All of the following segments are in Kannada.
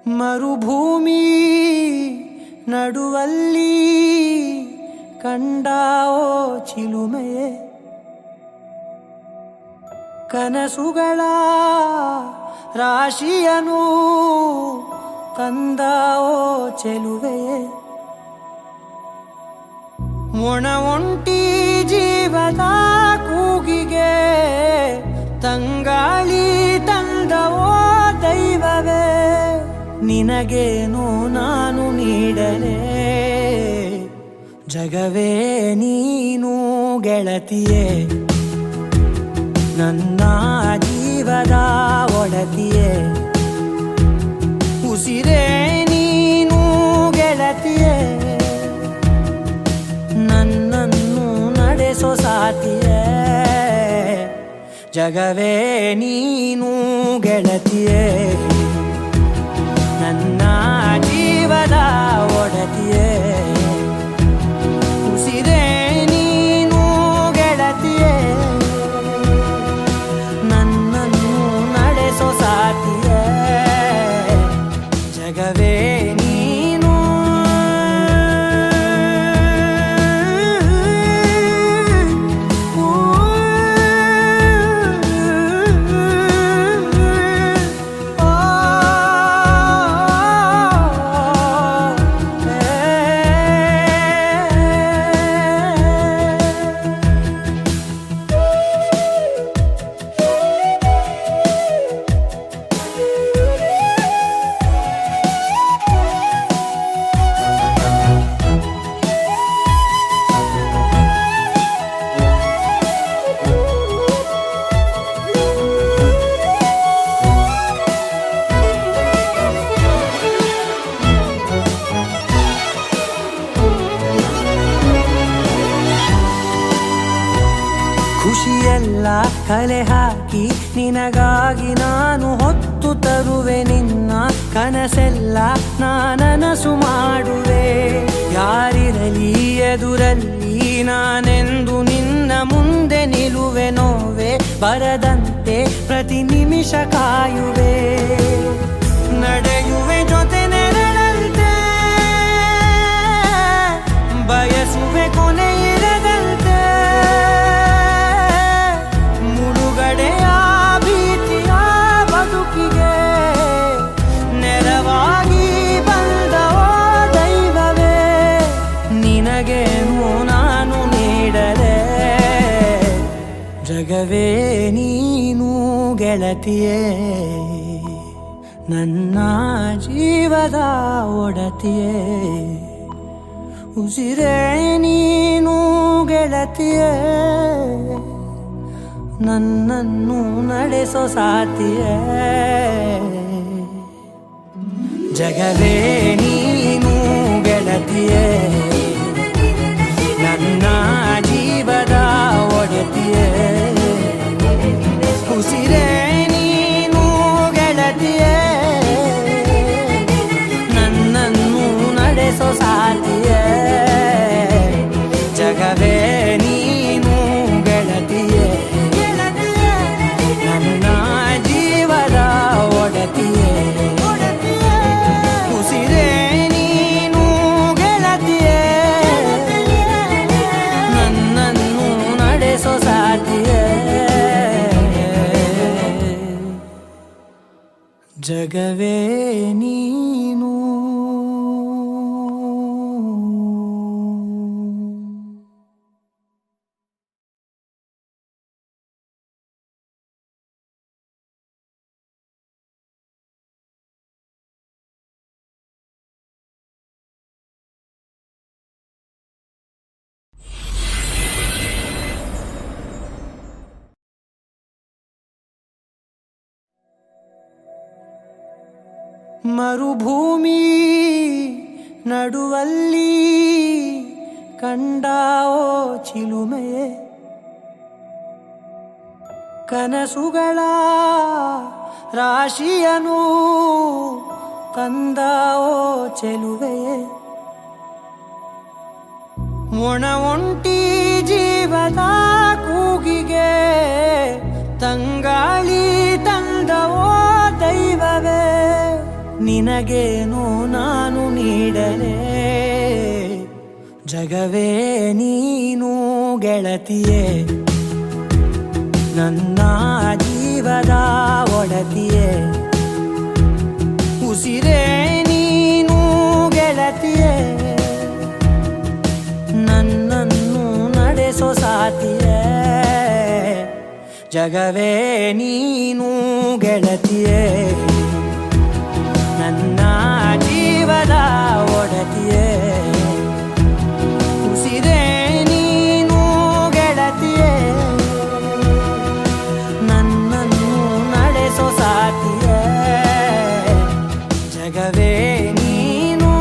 ಮರುಭೂಮಿ ನಡುವಲ್ಲಿ ಕಂಡಾವೋ ಚಿಲುಮೆಯೇ, ಕನಸುಗಳ ರಾಶಿಯನು ತಂದಾವೋ ಚೆಲುವೆಯೇ, ಒಣ ಒಂಟಿ ಜೀವದ ಕೂಗಿಗೆ ತಂಗಾಳಿ ತಂದವೋ ದೈವವೇ, ನಿನಗೇನು ನಾನು ನೀಡಲೇ ಜಗವೇ ನೀನು ಗೆಳತಿಯೇ, ನನ್ನ ಜೀವದ ಒಡತಿಯೇ, ಉಸಿರೇ ನೀನು ಗೆಳತಿಯೇ, ನನ್ನನ್ನು ನಡೆಸೋ ಸಾತಿಯೇ, ಜಗವೇ ನೀನು ಗೆಳತಿಯೇ, ನನ್ನ ಜೀವದ ಒಡತಿಯೇ, ಉಸಿರೇ ನೀನು ಗೆಳತಿಯೇ, ನನ್ನನ್ನು ನಡೆಸೋ ಸಾತಿಯೇ, ಜಗವೇ ನೀನು. ಖುಷಿಯೆಲ್ಲ ಕಲೆ ಹಾಕಿ ನಿನಗಾಗಿ ನಾನು ಹೊತ್ತು ತರುವೆ, ನಿನ್ನ ಕನಸೆಲ್ಲ ನಾನನಸು ಮಾಡುವೆ, ಯಾರಿರಲಿ ಎದುರಲ್ಲಿ ನಾನೆಂದು ನಿನ್ನ ಮುಂದೆ ನಿಲ್ಲುವೆ, ನೋವೆ ಬರದಂತೆ ಪ್ರತಿ ನಿಮಿಷ ಕಾಯುವೆ, ನಡೆಯುವೆ ಜೊತೆ ನೆರಳಂತೆ, ಬಯಸುವೆ ಕೊನೆ ಇರದಂತೆ, ಮುಳುಗಡೆಯ ಭೀತಿಯ ಬದುಕಿಗೆ ನೆರವಾಗಿ ಬಂದವೋ ದೈವವೇ, ನಿನಗೇನು ನಾನು ನೀಡಲೇ ಜಗವೇ ನೀನು ಗೆಳತಿಯೇ, ನನ್ನ ಜೀವದ ಒಡತಿಯೇ, ಉಸಿರೇ ನೀನು ಗೆಳತಿಯೇ, ನನ್ನನ್ನು ನಡೆಸೋ ಸಾತಿಯೇ, ಜಗವೇ ನೀನು ಗೆಳತಿಯೇ, ನನ್ನ ಜೀವದ ಒಡತಿಯೇ, ಉಸಿರೇ ನೀನು ಗೆಳತಿಯೇ, ನನ್ನನ್ನು ನಡೆಸೋ ಸಾತಿಯೇ, ಜಗವೇ ನೀನು ಗೆಳತಿಯೇ, ನನ್ನ ಜೀವದ ಒಡತಿಯೇ, ಉಸಿರೇ ನೀನು ಗೆಳತಿಯೇ, ನನ್ನನ್ನು ನಡೆಸೋ ಸಾತಿಯೇ, ಜಗವೇ ನೀನು. ಮರುಭೂಮಿ ನಡುವಲ್ಲಿ ಕಂಡಾವೋ ಚಿಲುಮೆಯೇ, ಕನಸುಗಳ ರಾಶಿಯನು ತಂದಾವೋ ಚೆಲುವೆಯೇ, ಒಣ ಒಂಟಿ ಜೀವದ ಕೂಗಿಗೆ ತಂಗಾಳಿ ತಂದವೋ ದೈವವೇ, ನಿನ ನಿನಗೇನು ನಾನು ನೀಡಲೇ ಜಗವೇ ನೀನು ಗೆಳತಿಯೇ ನನ್ನ ಜೀವದ ಒಡತಿಯೇ ಉಸಿರೇ ನೀನು ಗೆಳತಿಯೇ ನನ್ನನ್ನು ನಡೆಸೋ ಸಾತಿಯೇ ಜಗವೇ ನೀನು ಗೆಳತಿಯೇ ನನ್ನ ಜೀವದ ಒಡತಿಯೇ ಉಸಿರೇ ನೀನು ಗೆಳತಿಯೇ ನನ್ನನ್ನು ನಡೆಸೋ ಸಾತಿಯೇ ಜಗವೇ ನೀನು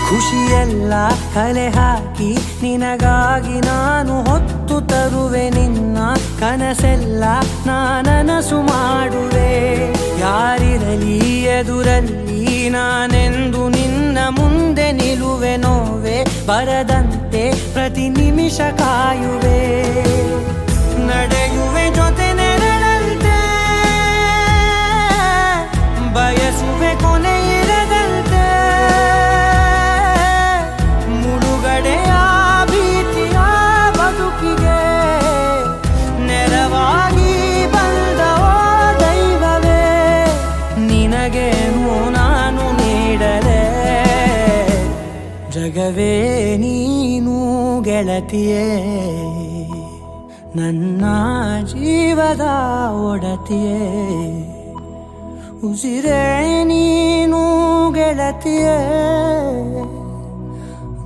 ಖುಷಿಯೆಲ್ಲ ಕಲೆ ಹಾಕಿ ನಿನಗಾಗಿ ನಾನು ಹೊತ್ತು ತರುವೆ ನಿನ್ನ ಕನಸೆಲ್ಲ ನಾನನಸು ಮಾಡುವೆ ಯಾರಿರಲಿ ಎದುರಲ್ಲಿ ನಾನೆಂದು ನಿನ್ನ ಮುಂದೆ ನಿಲ್ಲುವೆ ನೋವೆ ಬರದಂತೆ ಪ್ರತಿ ನಿಮಿಷ ಕಾಯುವೆ ನಡೆಯುವೆ ಜೊತೆ ನೆರಳಂತೆ ಬಯಸುವೆ ಕೊನೆ ಇರದಂತೆ ಮುಳುಗಡೆಯ ಭೀತಿಯ ಬದುಕಿಗೆ ನೆರವಾಗಿ ಬಂದವ ದೈವವೇ ನಿನಗೇನು ನಾನು ನೀಡಲೇ ಜಗವೇ ನೀನು ಗೆಳತಿಯೇ ನನ್ನ ಜೀವದ ಒಡತಿಯೇ ಉಸಿರೇ ನೀನು ಗೆಳತಿಯೇ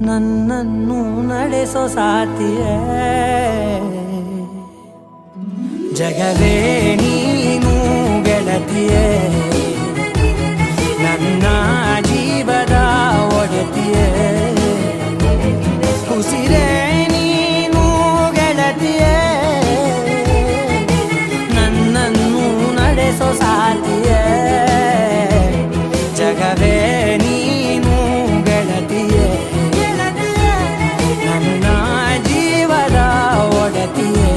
ನನ್ನನ್ನು ನಡೆಸೋ ಸಾತಿಯೇ ಜಗವೇ ನೀನು ಗೆಳತಿಯೇ ನನ್ನ ಜೀವದ ಒಡತಿಯೇ ಉಸಿರೇ ನೀನು ಗೆಳತಿಯೇ ನನ್ನನ್ನು ನಡೆಸೋ ಸಾತಿಯೇ ಜಗವೇ ನೀನು ಗೆಳತಿಯೇ ನನ್ನ ಜೀವದ ಒಡತಿಯೇ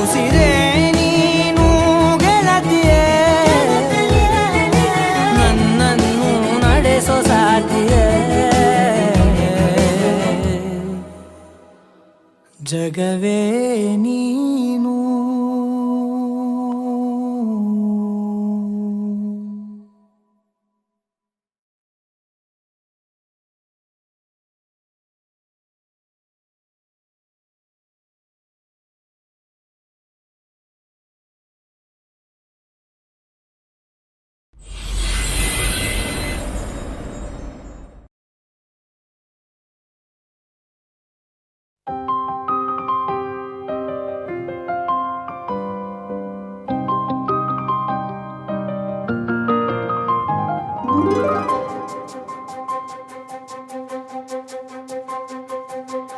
ಉಸಿರೇ ನೀನು ಗೆಳತಿಯೇ ನನ್ನನ್ನು ನಡೆಸೋ ಸಾತಿಯೇ ಜಗವೇ ನೀನು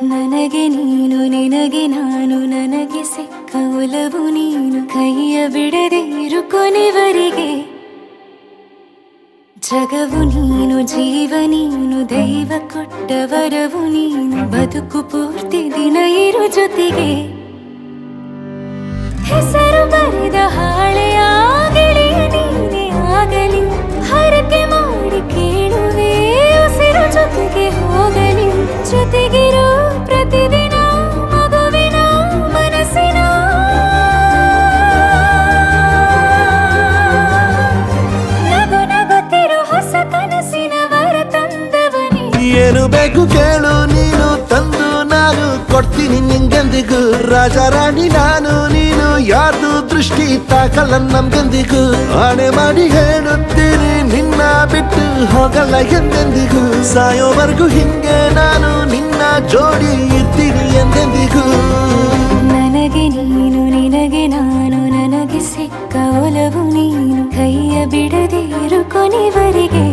ನನಗೆ ನೀನು ನಿನಗೆ ನಾನು ನನಗೆ ಸಿಕ್ಕ ಒಲವು ನೀನು ಕೈಯ ಬಿಡದೆ ಇರು ಕೊನೆವರೆಗೆ ಜಗವು ನೀನು ಜೀವ ನೀನು ದೈವ ಕೊಟ್ಟ ವರವು ನೀನು ಬದುಕು ಪೂರ್ತಿ ದಿನ ಇರು ಜೊತೆಗೆ ಹೆಸರು ಬರೆದ ಹಾಳೆಯ ಗೆಳೆಯ ನೀನೇ ಆಗಲಿ ಹರಕೆ ಮಾಡಿ ಕೇಳುವೆ ಉಸಿರು ಜೊತೆಗೆ ಹೋಗಲಿ ಜೊತೆಗಿರೋ ಪ್ರತಿದಿನ ಮಗುವಿನ ಮನಸ್ಸಿನ ನಗು ನಗುತ್ತಿರೋ ಹೊಸ ಕನಸಿನ ವರ ತಂದವನೇ ಏನು ಬೇಕು ಕೇಳು ನೀನು ತಂದು ನಾನು ಕೊಡ್ತೀನಿ ನಿಂಗೆಂದಿಗೂ ರಾಜ ರಾಣಿ ನಾನು ನೀನು ಯಾರ್ದು ದೃಷ್ಟಿ ತಾಕಲ್ಲ ನಮ್ಗೆಂದಿಗೂ ಆಣೆ ಮಾಡಿ ಹೇಳುತ್ತೀನಿ ನಿನ್ನ ಬಿಟ್ಟು ಹೋಗಲ್ಲ ಎಂದೆಂದಿಗೂ ಸಾಯೋವರೆಗೂ ಹಿಂಗೆ ನಾನು ನಿನ್ನ ಜೋಡಿ ಇರ್ತೀನಿ ಎಂದೆಂದಿಗೂ ನನಗೆ ನೀನು ನಿನಗೆ ನಾನು ನನಗೆ ಸಿಕ್ಕ ಒಲವು ನೀನು ಕೈಯ ಬಿಡದೆ ಇರು ಕೊನೆವರೆಗೆ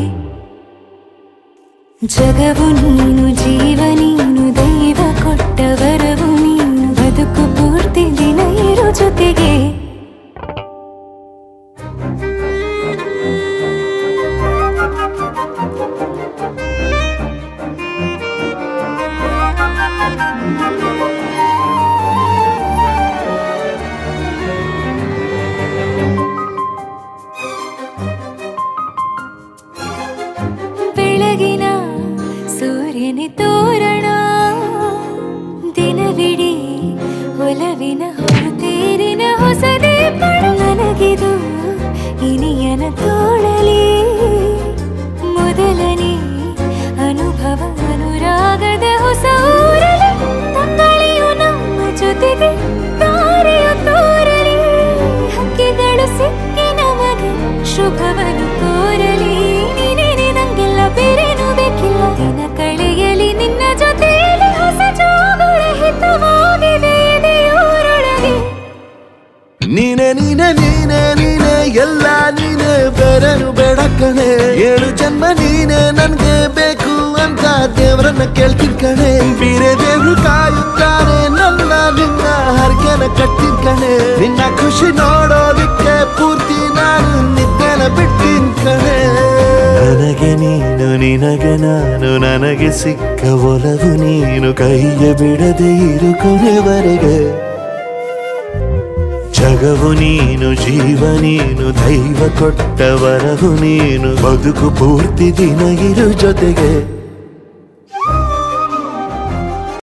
ಜಗವು ನೀನು ಜೀವ ನೀನು ದೈವ ಕೊಟ್ಟ ವರವು ನೀನು ಬದುಕು ಪೂರ್ತಿ ದಿನ ಇರು ಜೊತೆಗೆ ಬೆಳಗಿನ ಸೂರ್ಯನ ತೋರಣ ದಿನವಿಡೀ ಒಲವಿನ ಹೊರತೇರಿನ ಹೊಸದೇ ಪಡ ನನಗಿದು ಇನಿಯನ ತೋಳಲಿ ಮೊದಲನೇ ಅನುಭವ ಅನುರಾಗದ ಹೊಸ ಊರಲಿ ತಂಗಳಿಯು ನಮ್ಮ ಜೊತೆಗೆ ತಾರೆಯು ತೋರಲಿ ಹಕ್ಕಿಗಳು ಸಿಕ್ಕಿ ನಮಗೆ ಶುಭವನ್ನು ಕೋರಲಿ ಬೇರೇನು ಬೇಕಿಲ್ಲ ದಿನ ಕಳೆಯಲಿ ನಿನ್ನ ಜೊತೆಯಲ್ಲಿ ಹೊಸ ಜೋಗುಳ ಹಿತವಾಗಿದೆ ದೇವರೊಳಗೆ ನೀನೆ ನೀನೆ ನೀನೆ ನೀನೆ ಎಲ್ಲ ನೀನೆ ಬೇರೆನು ಬೇಡ ಕಣೆ 7 ಜನ್ಮ ನೀನೆ ನನ್ಗೆ ಬೇಕು ಅಂತ ದೇವರನ್ನ ಕೇಳ್ತೀನಿ ಕಣೆ ಬೇರೆ ದೇವ್ರು ಕಾಯುತ್ತಾನೆ ನನ್ನ ನಿನ್ನ ಹರಕೆನ ಕಟ್ಟಿನ ಕಣೆ ನಿನ್ನ ಖುಷಿ ನೋಡೋದಿಕ್ಕೆ ಪೂರ್ತಿ ನಾನು ನಿದ್ದೆನ ಬಿಟ್ಟಿನ್ ಕಣೆ ನನಗೆ ನೀನು ನಿನಗೆ ನಾನು ನನಗೆ ಸಿಕ್ಕ ಒಲವು ನೀನು ಕೈಯ ಬಿಡದೆ ಇರು ಕೊನೆವರೆಗೆ ಜಗವು ನೀನು ಜೀವ ನೀನು ದೈವ ಕೊಟ್ಟ ವರವು ನೀನು ಬದುಕು ಪೂರ್ತಿ ದಿನ ಇರು ಜೊತೆಗೆ